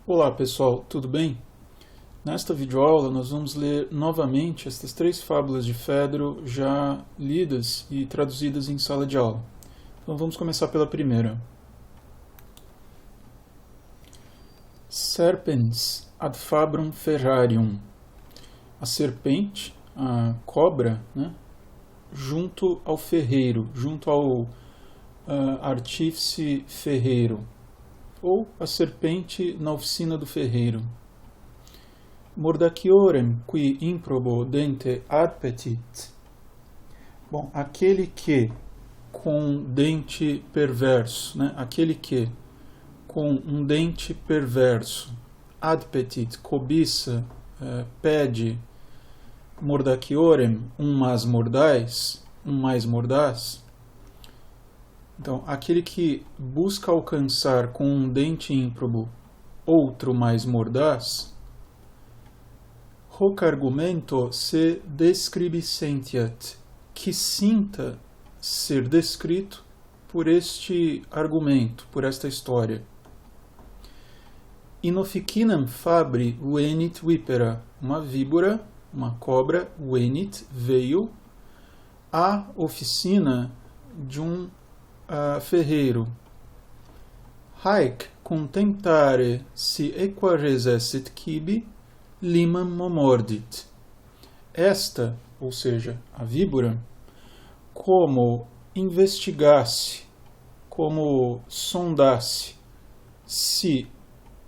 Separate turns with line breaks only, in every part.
Olá pessoal, tudo bem? Nesta videoaula nós vamos ler novamente estas três fábulas de Fedro já lidas e traduzidas em sala de aula. Então vamos começar pela primeira. Serpens ad fabrum ferrarium. A serpente, a cobra, né, junto ao ferreiro, junto ao artífice ferreiro. Ou a serpente na oficina do ferreiro. Mordaciorem qui improbo dente adpetit. Bom, aquele que com dente perverso, né? Aquele que com um dente perverso, adpetit, cobiça, pede, mordaciorem, um mais mordaz. Então, aquele que busca alcançar com um dente ímprobo outro mais mordaz, hoc argumento se describiscentiat, que sinta ser descrito por este argumento, por esta história. Inoficinam fabri venit vipera, uma víbora, uma cobra, venit, veio, à oficina de um ferreiro. Haec contemptare si equares esset cibi, limam momordit. Esta, ou seja, a víbora, como investigasse, como sondasse se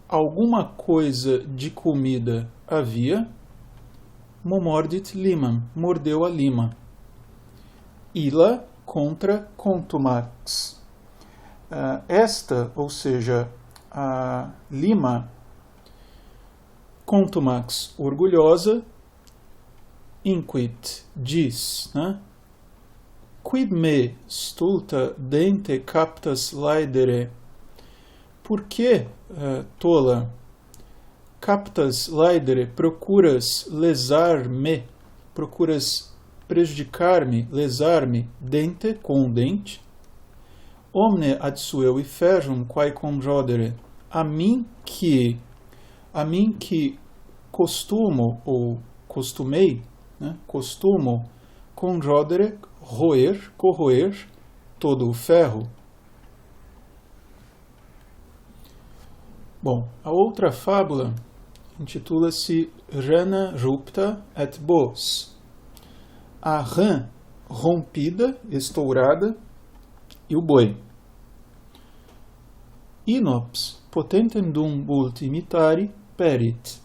alguma coisa de comida havia, momordit limam, mordeu a lima. Ila contra contumax. Esta, ou seja, a lima, contumax, orgulhosa, inquit, diz, né? Quid me stulta dente captas laedere? Por que, tola, captas laedere, procuras lesar-me, procuras prejudicar-me, lesar-me, dente, com dente, omne ad sueu ferrum quae conjodere, a mim que costumo, ou costumei, né, costumo, conjodere, corroer, todo o ferro. Bom, a outra fábula intitula-se Rana rupta et bos. A rã rompida, estourada, e o boi. Inops potentem dum vult imitari perit.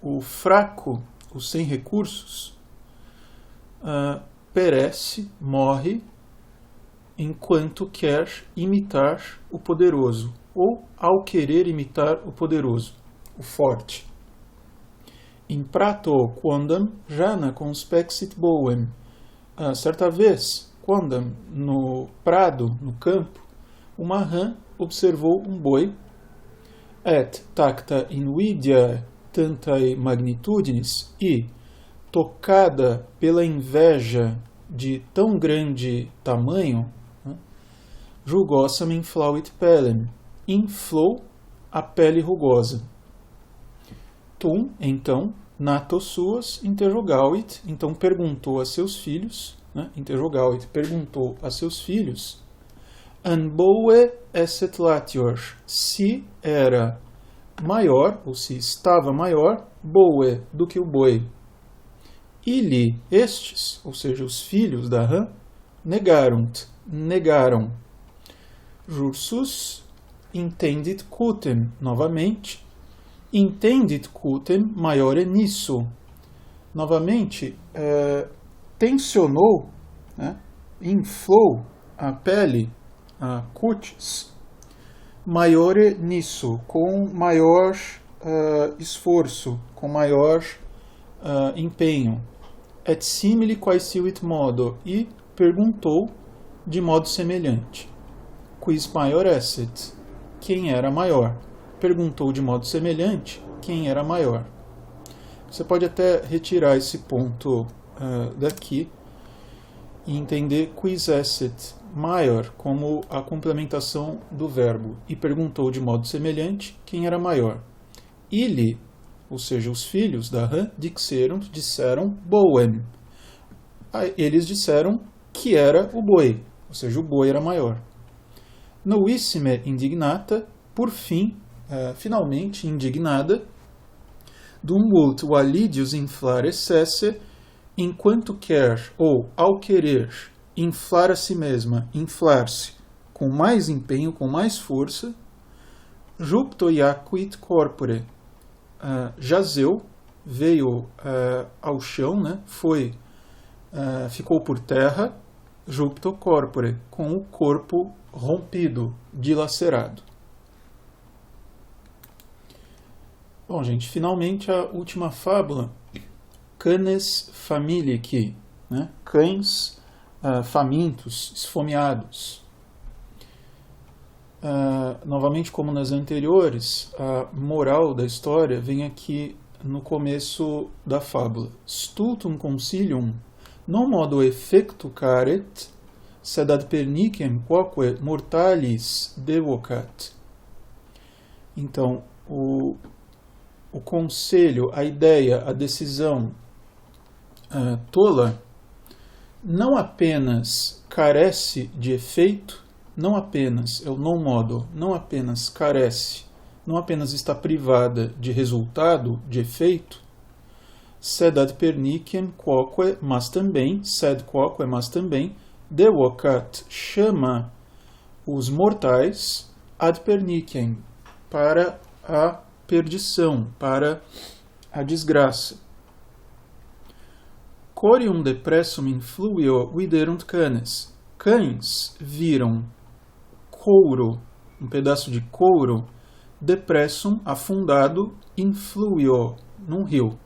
O fraco, o sem recursos, perece, morre, enquanto quer imitar o poderoso, ou ao querer imitar o poderoso, o forte. In prato quondam jana conspexit bovem. Certa vez, quondam, no prado, no campo, uma rã observou um boi, et tacta invidia tantae magnitudinis, e, tocada pela inveja de tão grande tamanho, julgossam inflauit pellem, inflou a pele rugosa. Tum, então, nato suas, interrogavit, então perguntou a seus filhos, né, interrogavit, perguntou a seus filhos, an boe esset latior, se era maior, ou se estava maior, boe, do que o boi. Ili, estes, ou seja, os filhos da rã, negaram. Jursus, intendit cutem, novamente, intendit cutem maiore nisso. Novamente, tensionou, né, inflou a pele, a cutis, maiore nisso, com maior esforço, com maior empenho. Et simili quaesiuit modo, e perguntou de modo semelhante. Quis maior esset, quem era maior? Perguntou de modo semelhante quem era maior. Você pode até retirar esse ponto daqui e entender quis esset, maior, como a complementação do verbo, e perguntou de modo semelhante quem era maior. Ili, ou seja, os filhos da rã, disseram boem. Eles disseram que era o boi, ou seja, o boi era maior. Novissime indignata, por fim, finalmente indignada, dum vult validius inflare cesse, enquanto quer, ou ao querer, inflar a si mesma, inflar-se, com mais empenho, com mais força, jupto iaquit corpore, jazeu, veio ao chão, né, ficou por terra, jupto corpore, com o corpo rompido, dilacerado. Bom, gente, finalmente a última fábula, canes familici, né? Cães famintos, esfomeados. Novamente, como nas anteriores, a moral da história vem aqui no começo da fábula. Stultum consilium non modo effectu caret, sed ad pernicem quoque mortalis devocat. Então, o conselho, a ideia, a decisão tola não apenas carece de efeito, não apenas, é o non modo, não apenas carece, não apenas está privada de resultado, de efeito, sed ad pernicem quoque, mas também, devocat, chama os mortais ad pernicem, para a perdição, para a desgraça. Corium depressum influio viderunt canes. Cães viram couro, um pedaço de couro, depressum, afundado, influio, num rio.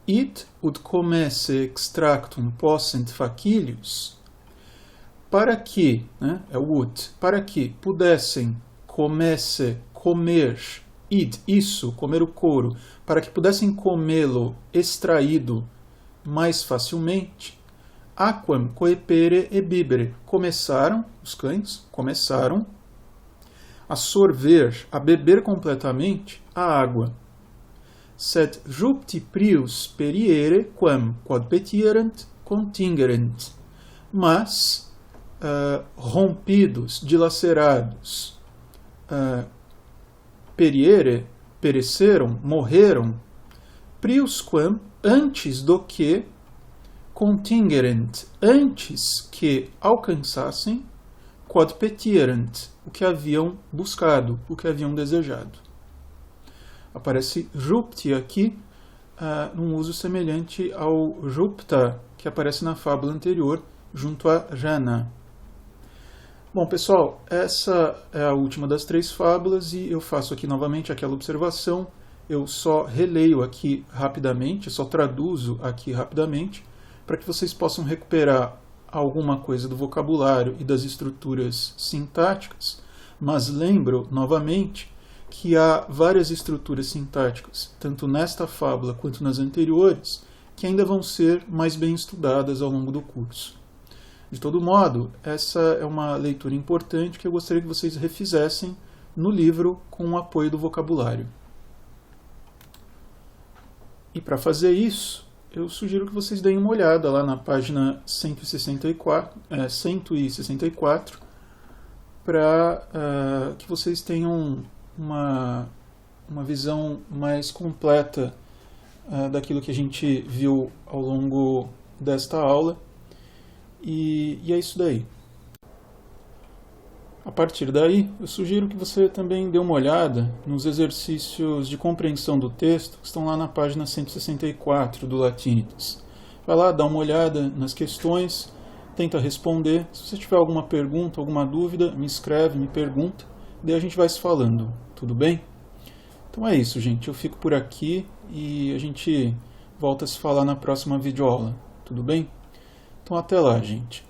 It ut comesse extractum possent facilius, para que, né, é o ut, para que pudessem comer, id, isso, comer o couro, para que pudessem comê-lo extraído mais facilmente, aquam coepere e bibere, os cães começaram a sorver, a beber completamente a água. Sed jupti prius periere quam quod petierant contingerent. Mas, rompidos, dilacerados, pereceram, morreram, prius quam, antes do que, contingerent, antes que alcançassem, quod petierant, o que haviam buscado, o que haviam desejado. Aparece jupti aqui, num uso semelhante ao jupta, que aparece na fábula anterior, junto a jana. Bom, pessoal, essa é a última das 3 fábulas e eu faço aqui novamente aquela observação. Eu só releio aqui rapidamente, só traduzo aqui rapidamente, para que vocês possam recuperar alguma coisa do vocabulário e das estruturas sintáticas, mas lembro novamente que há várias estruturas sintáticas, tanto nesta fábula quanto nas anteriores, que ainda vão ser mais bem estudadas ao longo do curso. De todo modo, essa é uma leitura importante que eu gostaria que vocês refizessem no livro com o apoio do vocabulário. E para fazer isso, eu sugiro que vocês deem uma olhada lá na página 164, para que vocês tenham uma visão mais completa daquilo que a gente viu ao longo desta aula. E é isso daí. A partir daí, eu sugiro que você também dê uma olhada nos exercícios de compreensão do texto que estão lá na página 164 do Latinitas. Vai lá, dá uma olhada nas questões, tenta responder. Se você tiver alguma pergunta, alguma dúvida, me escreve, me pergunta, daí a gente vai se falando, tudo bem? Então é isso, gente. Eu fico por aqui e a gente volta a se falar na próxima videoaula, tudo bem? Então até lá, gente.